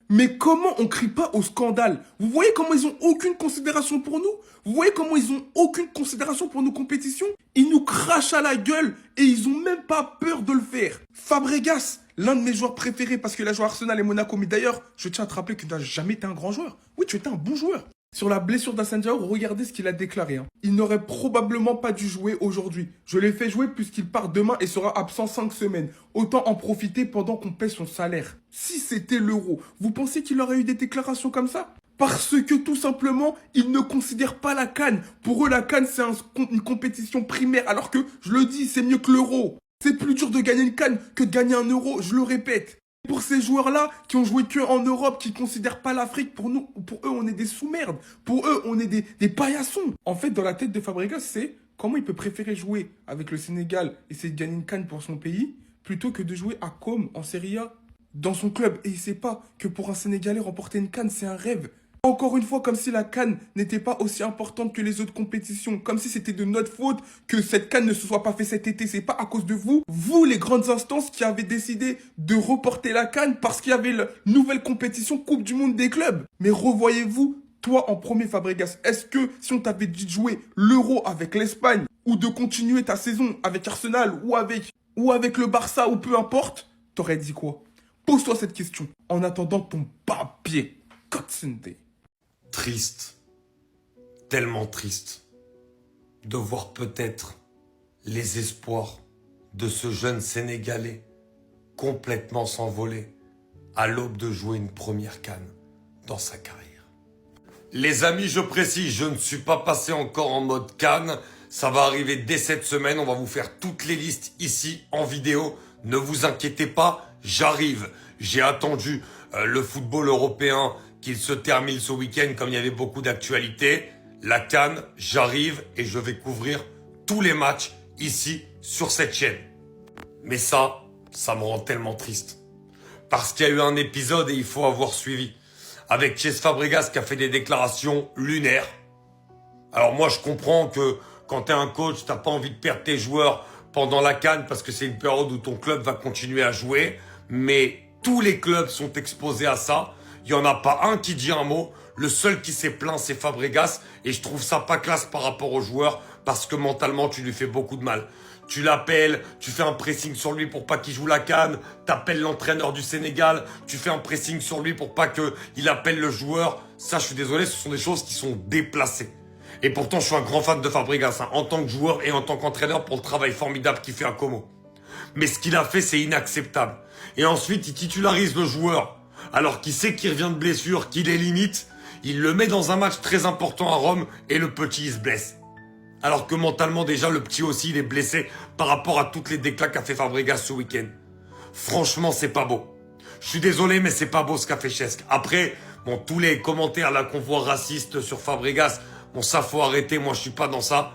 Mais comment on crie pas au scandale? Vous voyez comment ils ont aucune considération pour nous? Vous voyez comment ils ont aucune considération pour nos compétitions? Ils nous crachent à la gueule et ils ont même pas peur de le faire. Fabregas, l'un de mes joueurs préférés parce qu'il a joué à Arsenal et Monaco. Mais d'ailleurs, je tiens à te rappeler que tu n'as jamais été un grand joueur. Oui, tu étais un bon joueur. Sur la blessure d'Hassane Diao, regardez ce qu'il a déclaré. Il n'aurait probablement pas dû jouer aujourd'hui. Je l'ai fait jouer puisqu'il part demain et sera absent 5 semaines. Autant en profiter pendant qu'on paie son salaire. Si c'était l'Euro, vous pensez qu'il aurait eu des déclarations comme ça? Parce que tout simplement, ils ne considèrent pas la CAN. Pour eux, la CAN, c'est une compétition primaire. Alors que, je le dis, c'est mieux que l'Euro. C'est plus dur de gagner une CAN que de gagner un Euro, je le répète. Pour ces joueurs-là qui ont joué que en Europe, qui ne considèrent pas l'Afrique, pour eux, on est des sous-merdes. Pour eux, on est des paillassons. En fait, dans la tête de Fabregas, c'est comment il peut préférer jouer avec le Sénégal et essayer de gagner une CAN pour son pays, plutôt que de jouer à Com en Serie A dans son club. Et il sait pas que pour un Sénégalais, remporter une CAN, c'est un rêve. Encore une fois, comme si la CAN n'était pas aussi importante que les autres compétitions. Comme si c'était de notre faute que cette CAN ne se soit pas fait cet été. C'est pas à cause de vous, vous les grandes instances qui avez décidé de reporter la CAN parce qu'il y avait la nouvelle compétition Coupe du Monde des clubs. Mais revoyez-vous, toi en premier Fabregas, est-ce que si on t'avait dit de jouer l'Euro avec l'Espagne ou de continuer ta saison avec Arsenal ou avec le Barça ou peu importe, t'aurais dit quoi? Pose-toi cette question en attendant ton papier. Kotsende. Triste, tellement triste, de voir peut-être les espoirs de ce jeune Sénégalais complètement s'envoler à l'aube de jouer une première CAN dans sa carrière. Les amis, je précise, je ne suis pas passé encore en mode CAN, ça va arriver dès cette semaine, on va vous faire toutes les listes ici en vidéo, ne vous inquiétez pas, j'arrive. J'ai attendu le football européen qu'il se termine ce week-end comme il y avait beaucoup d'actualités. La CAN, j'arrive et je vais couvrir tous les matchs ici sur cette chaîne. Mais ça me rend tellement triste. Parce qu'il y a eu un épisode et il faut avoir suivi. Avec Cesc Fabregas qui a fait des déclarations lunaires. Alors moi je comprends que quand tu es un coach, tu n'as pas envie de perdre tes joueurs pendant la CAN parce que c'est une période où ton club va continuer à jouer. Mais tous les clubs sont exposés à ça. Il n'y en a pas un qui dit un mot. Le seul qui s'est plaint, c'est Fabregas. Et je trouve ça pas classe par rapport aux joueurs parce que mentalement, tu lui fais beaucoup de mal. Tu l'appelles, tu fais un pressing sur lui pour pas qu'il joue la CAN. T'appelles l'entraîneur du Sénégal, tu fais un pressing sur lui pour pas qu'il appelle le joueur. Ça, je suis désolé, ce sont des choses qui sont déplacées. Et pourtant, je suis un grand fan de Fabregas, en tant que joueur et en tant qu'entraîneur pour le travail formidable qu'il fait à Como. Mais ce qu'il a fait, c'est inacceptable. Et ensuite, il titularise le joueur. Alors qu'il sait qu'il revient de blessure, qu'il est limite, il le met dans un match très important à Rome et le petit il se blesse. Alors que mentalement déjà le petit aussi il est blessé par rapport à toutes les déclats qu'a fait Fabregas ce week-end. Franchement c'est pas beau. Je suis désolé mais c'est pas beau ce qu'a fait Cesc. Après, bon tous les commentaires là qu'on voit racistes sur Fabregas, bon ça faut arrêter, moi je suis pas dans ça.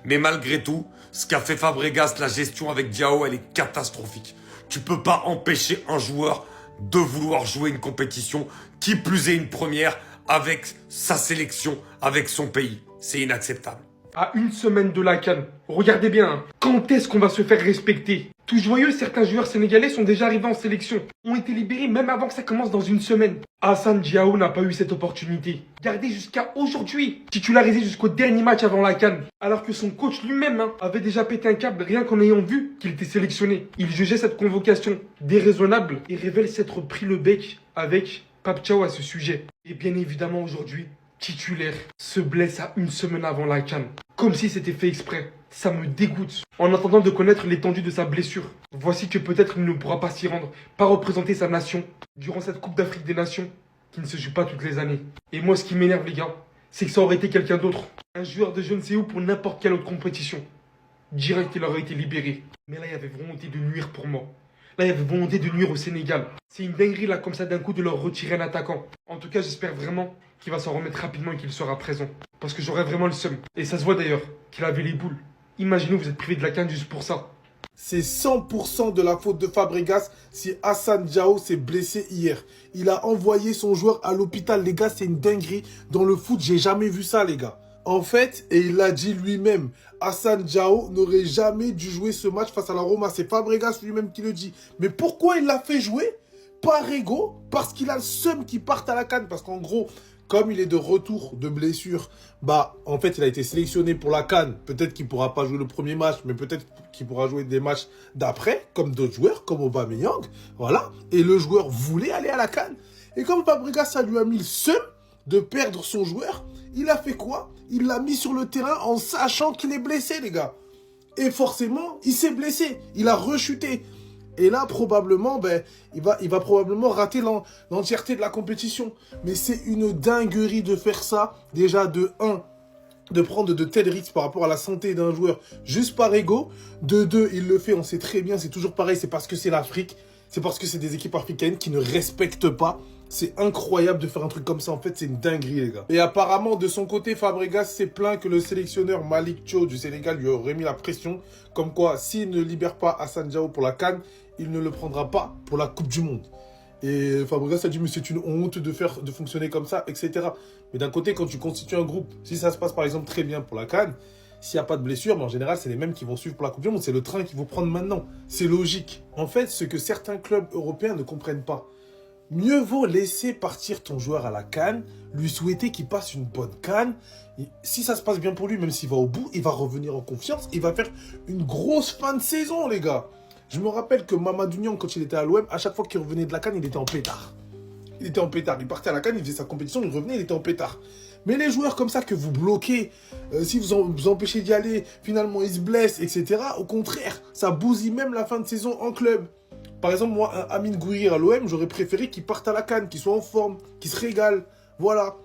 Mais malgré tout, ce qu'a fait Fabregas, la gestion avec Diao, elle est catastrophique. Tu peux pas empêcher un joueur de vouloir jouer une compétition, qui plus est une première, avec sa sélection, avec son pays. C'est inacceptable. À une semaine de la CAN, regardez bien, hein. Quand est-ce qu'on va se faire respecter? Tout joyeux, certains joueurs sénégalais sont déjà arrivés en sélection, ont été libérés même avant que ça commence dans une semaine. Hassane Diao n'a pas eu cette opportunité. Gardé jusqu'à aujourd'hui, titularisé jusqu'au dernier match avant la CAN, alors que son coach lui-même avait déjà pété un câble rien qu'en ayant vu qu'il était sélectionné. Il jugeait cette convocation déraisonnable et révèle s'être pris le bec avec Pape Thiaw à ce sujet. Et bien évidemment aujourd'hui, titulaire, se blesse à une semaine avant la CAN. Comme si c'était fait exprès. Ça me dégoûte. En attendant de connaître l'étendue de sa blessure, voici que peut-être il ne pourra pas s'y rendre, pas représenter sa nation durant cette Coupe d'Afrique des Nations qui ne se joue pas toutes les années. Et moi ce qui m'énerve les gars, c'est que ça aurait été quelqu'un d'autre. Un joueur de je ne sais où pour n'importe quelle autre compétition. Direct il aurait été libéré. Mais là il y avait volonté de nuire pour moi. Là, il y avait volonté de nuire au Sénégal. C'est une dinguerie, là, comme ça, d'un coup, de leur retirer un attaquant. En tout cas, j'espère vraiment qu'il va s'en remettre rapidement et qu'il sera présent. Parce que j'aurais vraiment le seum. Et ça se voit d'ailleurs, qu'il avait les boules. Imaginez, vous êtes privé de la CAN juste pour ça. C'est 100% de la faute de Fabregas si Hassane Diao s'est blessé hier. Il a envoyé son joueur à l'hôpital. Les gars, c'est une dinguerie. Dans le foot, j'ai jamais vu ça, les gars. En fait, et il l'a dit lui-même, Hassane Diao n'aurait jamais dû jouer ce match face à la Roma. C'est Fabregas lui-même qui le dit. Mais pourquoi il l'a fait jouer? par ego, parce qu'il a le seum qu'il parte à la CAN, parce qu'en gros, comme il est de retour de blessure, bah en fait il a été sélectionné pour la CAN. Peut-être qu'il pourra pas jouer le premier match, mais peut-être qu'il pourra jouer des matchs d'après, comme d'autres joueurs, comme Aubameyang, voilà. Et le joueur voulait aller à la CAN. Et comme Fabregas, ça lui a mis le seum de perdre son joueur, il a fait quoi? Il l'a mis sur le terrain en sachant qu'il est blessé, les gars. Et forcément, il s'est blessé, il a rechuté. Et là, probablement, il va probablement rater l'entièreté de la compétition. Mais c'est une dinguerie de faire ça. Déjà, de 1, de prendre de tels risques par rapport à la santé d'un joueur juste par ego. De 2, il le fait, on sait très bien, c'est toujours pareil, c'est parce que c'est l'Afrique. C'est parce que c'est des équipes africaines qui ne respectent pas. C'est incroyable de faire un truc comme ça. En fait, c'est une dinguerie, les gars. Et apparemment, de son côté, Fabregas s'est plaint que le sélectionneur Malick Thiaw du Sénégal lui aurait mis la pression. Comme quoi, s'il ne libère pas Hassan Diao pour la CAN, il ne le prendra pas pour la Coupe du Monde. Et Fabregas a dit, mais c'est une honte de fonctionner comme ça, etc. Mais d'un côté, quand tu constitues un groupe, si ça se passe par exemple très bien pour la CAN, s'il n'y a pas de blessure, mais en général, c'est les mêmes qui vont suivre pour la Coupe du Monde. C'est le train qu'ils vont prendre maintenant. C'est logique. En fait, ce que certains clubs européens ne comprennent pas, mieux vaut laisser partir ton joueur à la CAN, lui souhaiter qu'il passe une bonne CAN. Si ça se passe bien pour lui, même s'il va au bout, il va revenir en confiance. Il va faire une grosse fin de saison, les gars. Je me rappelle que Mamadou Niang, quand il était à l'OM, à chaque fois qu'il revenait de la CAN, il était en pétard. Il était en pétard. Il partait à la CAN, il faisait sa compétition, il revenait, il était en pétard. Mais les joueurs comme ça que vous bloquez, si vous empêchez d'y aller, finalement ils se blessent, etc. Au contraire, ça bousille même la fin de saison en club. Par exemple, moi, un Amine Gouiri à l'OM, j'aurais préféré qu'il parte à la CAN, qu'il soit en forme, qu'il se régale. Voilà.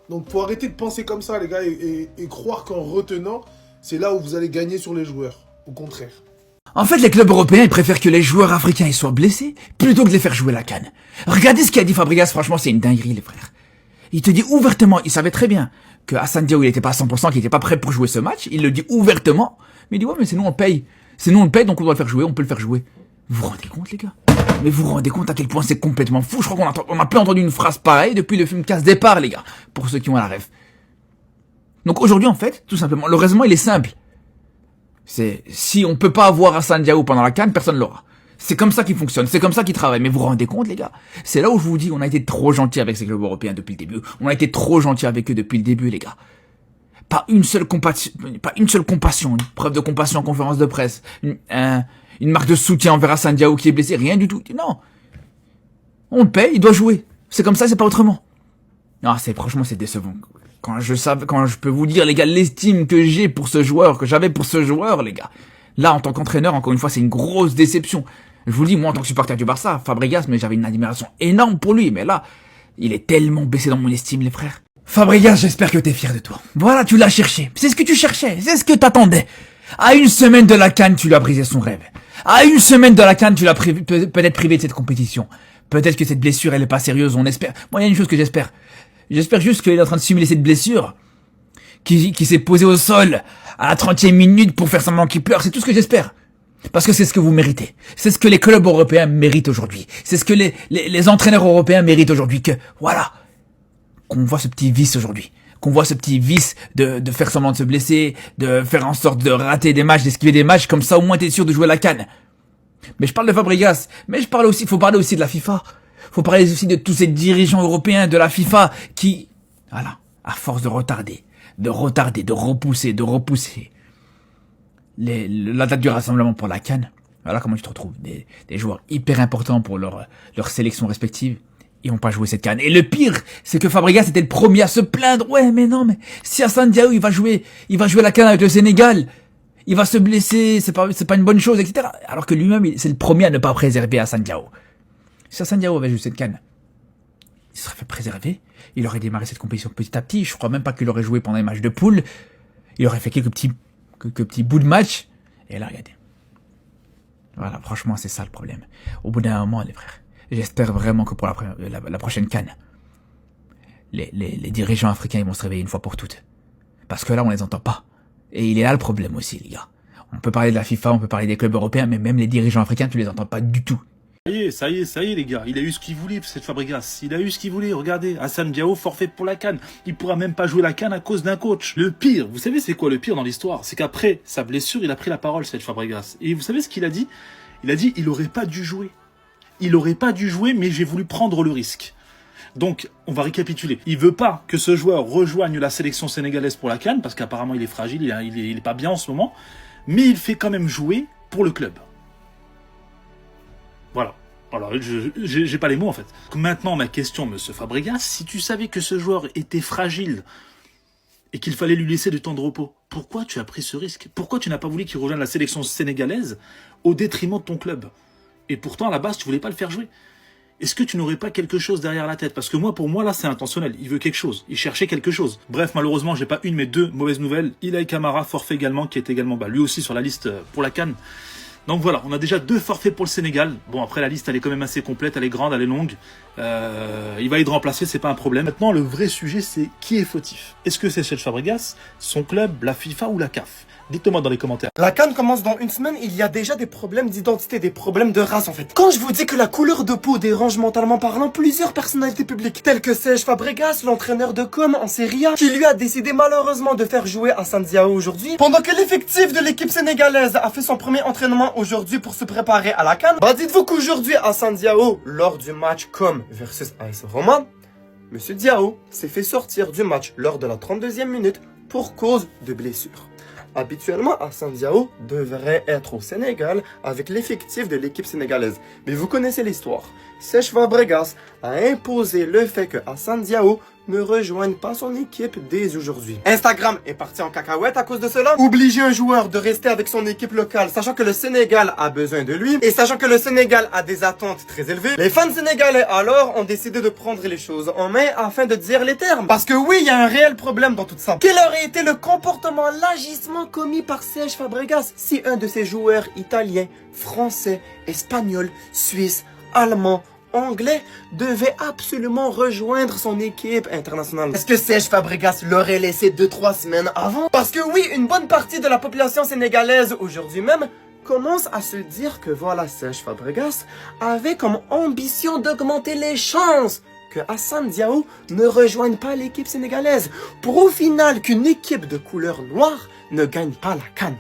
Donc, faut arrêter de penser comme ça, les gars, et croire qu'en retenant, c'est là où vous allez gagner sur les joueurs. Au contraire. En fait, les clubs européens, ils préfèrent que les joueurs africains ils soient blessés, plutôt que de les faire jouer la CAN. Regardez ce qu'a dit Fabregas, franchement, c'est une dinguerie, les frères. Il te dit ouvertement, il savait très bien que Hassan Diao, il était pas à 100%, qu'il était pas prêt pour jouer ce match. Il le dit ouvertement. Mais il dit, ouais, mais c'est nous, on le paye. C'est nous, on le paye, donc on doit le faire jouer, on peut le faire jouer. Vous vous rendez compte, les gars? Mais vous vous rendez compte à quel point c'est complètement fou? Je crois qu'on a plus entendu une phrase pareille depuis le film Casse Départ, les gars. Pour ceux qui ont la rêve. Donc aujourd'hui, en fait, tout simplement, le raisonnement, il est simple. C'est, si on peut pas avoir Hassan Diao pendant la CAN, personne l'aura. C'est comme ça qu'il fonctionne, c'est comme ça qu'il travaille. Mais vous vous rendez compte, les gars? C'est là où je vous dis, on a été trop gentil avec ces clubs européens depuis le début. On a été trop gentil avec eux depuis le début, les gars. Pas une seule compassion, une preuve de compassion en conférence de presse, une marque de soutien envers Hassan Diao qui est blessé, rien du tout. Non. On le paye, il doit jouer. C'est comme ça, c'est pas autrement. Non, franchement, c'est décevant. Quand je peux vous dire, les gars, l'estime que j'ai pour ce joueur, que j'avais pour ce joueur, les gars. Là, en tant qu'entraîneur, encore une fois, c'est une grosse déception. Je vous le dis, moi, en tant que supporter du Barça, Fabregas, mais j'avais une admiration énorme pour lui. Mais là, il est tellement baissé dans mon estime, les frères. Fabregas, j'espère que t'es fier de toi. Voilà, tu l'as cherché. C'est ce que tu cherchais. C'est ce que t'attendais. À une semaine de la CAN, tu lui as brisé son rêve. À une semaine de la CAN, tu l'as peut-être privé de cette compétition. Peut-être que cette blessure, elle est pas sérieuse, on espère. Moi, il y a une chose que j'espère. J'espère juste qu'il est en train de simuler cette blessure. Qui s'est posé au sol à la 30e minute pour faire semblant qu'il pleure. C'est tout ce que j'espère. Parce que c'est ce que vous méritez. C'est ce que les clubs européens méritent aujourd'hui. C'est ce que les entraîneurs européens méritent aujourd'hui. Que, voilà. Qu'on voit ce petit vice aujourd'hui. Qu'on voit ce petit vice de faire semblant de se blesser, de faire en sorte de rater des matchs, d'esquiver des matchs. Comme ça, au moins, t'es sûr de jouer à la CAN. Mais je parle de Fabregas. Mais faut parler aussi de la FIFA. Faut parler aussi de tous ces dirigeants européens de la FIFA qui, voilà, à force de retarder, de repousser la date du rassemblement pour la CAN. Voilà comment tu te retrouves. Des joueurs hyper importants pour leur sélection respective. Ils vont pas jouer cette CAN. Et le pire, c'est que Fabregas était le premier à se plaindre. Ouais, mais non, mais si Hassan Diao, il va jouer la CAN avec le Sénégal, il va se blesser, c'est pas une bonne chose, etc. Alors que lui-même, c'est le premier à ne pas préserver Hassan Diao. Si Hassan Diao avait joué cette CAN, il serait fait préserver. Il aurait démarré cette compétition petit à petit. Je crois même pas qu'il aurait joué pendant les matchs de poule. Il aurait fait quelques petits bouts de match. Et là, regardez. Voilà, franchement, c'est ça le problème. Au bout d'un moment, les frères, j'espère vraiment que pour la prochaine CAN, les dirigeants africains ils vont se réveiller une fois pour toutes. Parce que là, on les entend pas. Et il est là le problème aussi, les gars. On peut parler de la FIFA, on peut parler des clubs européens, mais même les dirigeants africains, tu les entends pas du tout. Ça y est, les gars. Il a eu ce qu'il voulait, cette Fabregas. Il a eu ce qu'il voulait. Regardez, Hassan Diao, forfait pour la CAN. Il pourra même pas jouer la CAN à cause d'un coach. Le pire, vous savez c'est quoi le pire dans l'histoire? C'est qu'après sa blessure, il a pris la parole, cette Fabregas. Et vous savez ce qu'il a dit? Il a dit, il aurait pas dû jouer. il aurait pas dû jouer, mais j'ai voulu prendre le risque. Donc, on va récapituler. Il veut pas que ce joueur rejoigne la sélection sénégalaise pour la CAN, parce qu'apparemment il est fragile, il est pas bien en ce moment, mais il fait quand même jouer pour le club. Voilà. Alors, j'ai pas les mots en fait. Maintenant, ma question, monsieur Fabregas, si tu savais que ce joueur était fragile et qu'il fallait lui laisser du temps de repos, pourquoi tu as pris ce risque? Pourquoi tu n'as pas voulu qu'il rejoigne la sélection sénégalaise au détriment de ton club? Et pourtant, à la base, tu voulais pas le faire jouer. Est-ce que tu n'aurais pas quelque chose derrière la tête? Parce que moi, pour moi, là, c'est intentionnel. Il veut quelque chose. Il cherchait quelque chose. Bref, malheureusement, j'ai pas une, mais deux mauvaises nouvelles. Ilaï Camara, forfait également, qui est également, lui aussi sur la liste pour la CAN. Donc voilà, on a déjà 2 forfaits pour le Sénégal. Bon, après, la liste, elle est quand même assez complète, elle est grande, elle est longue. Il va être remplacé, c'est pas un problème. Maintenant, le vrai sujet, c'est qui est fautif? Est-ce que c'est Cesc Fabregas, son club, la FIFA ou la CAF? Dites-moi dans les commentaires. La CAN commence dans une semaine, il y a déjà des problèmes d'identité, des problèmes de race en fait. Quand je vous dis que la couleur de peau dérange mentalement parlant plusieurs personnalités publiques, telles que Cesc Fabregas, l'entraîneur de com en Serie A, qui lui a décidé malheureusement de faire jouer Assane Diao aujourd'hui, pendant que l'effectif de l'équipe sénégalaise a fait son premier entraînement aujourd'hui pour se préparer à la CAN, bah dites-vous qu'aujourd'hui Assane Diao, lors du match com versus AS Roma, Monsieur Diao s'est fait sortir du match lors de la 32e minute pour cause de blessure. Habituellement, Assane Diao devrait être au Sénégal avec l'effectif de l'équipe sénégalaise. Mais vous connaissez l'histoire. Cesc Fabregas a imposé le fait que Assane Diao ne rejoigne pas son équipe dès aujourd'hui. Instagram est parti en cacahuète à cause de cela. Obliger un joueur de rester avec son équipe locale, sachant que le Sénégal a besoin de lui, et sachant que le Sénégal a des attentes très élevées, les fans sénégalais alors ont décidé de prendre les choses en main afin de dire les termes. Parce que oui, il y a un réel problème dans tout ça. Quel aurait été le comportement, l'agissement commis par Cesc Fabregas si un de ses joueurs italiens, français, espagnol, suisse, allemand, anglais devait absolument rejoindre son équipe internationale? Est-ce que Cesc Fabregas l'aurait laissé 2-3 semaines avant? Parce que oui, une bonne partie de la population sénégalaise aujourd'hui même commence à se dire que voilà, Cesc Fabregas avait comme ambition d'augmenter les chances que Assane Diao ne rejoigne pas l'équipe sénégalaise, pour au final qu'une équipe de couleur noire ne gagne pas la CAN.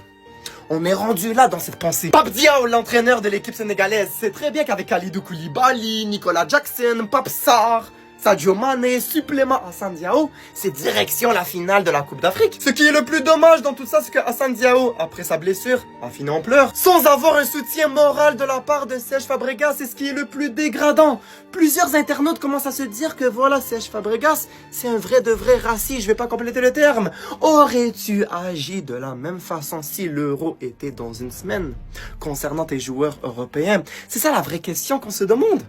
On est rendu là dans cette pensée. Pape Diao, l'entraîneur de l'équipe sénégalaise, sait très bien qu'avec Kalidou Koulibaly, Nicolas Jackson, Pape Sarr, Sadio Mané, supplément Assane Diao, c'est direction la finale de la Coupe d'Afrique. Ce qui est le plus dommage dans tout ça, c'est que Assane Diao, après sa blessure, a fini en pleurs, sans avoir un soutien moral de la part de Cesc Fabregas. C'est ce qui est le plus dégradant. Plusieurs internautes commencent à se dire que voilà, Cesc Fabregas, c'est un vrai de vrai raciste, je vais pas compléter le terme. Aurais-tu agi de la même façon si l'Euro était dans une semaine concernant tes joueurs européens? C'est ça la vraie question qu'on se demande.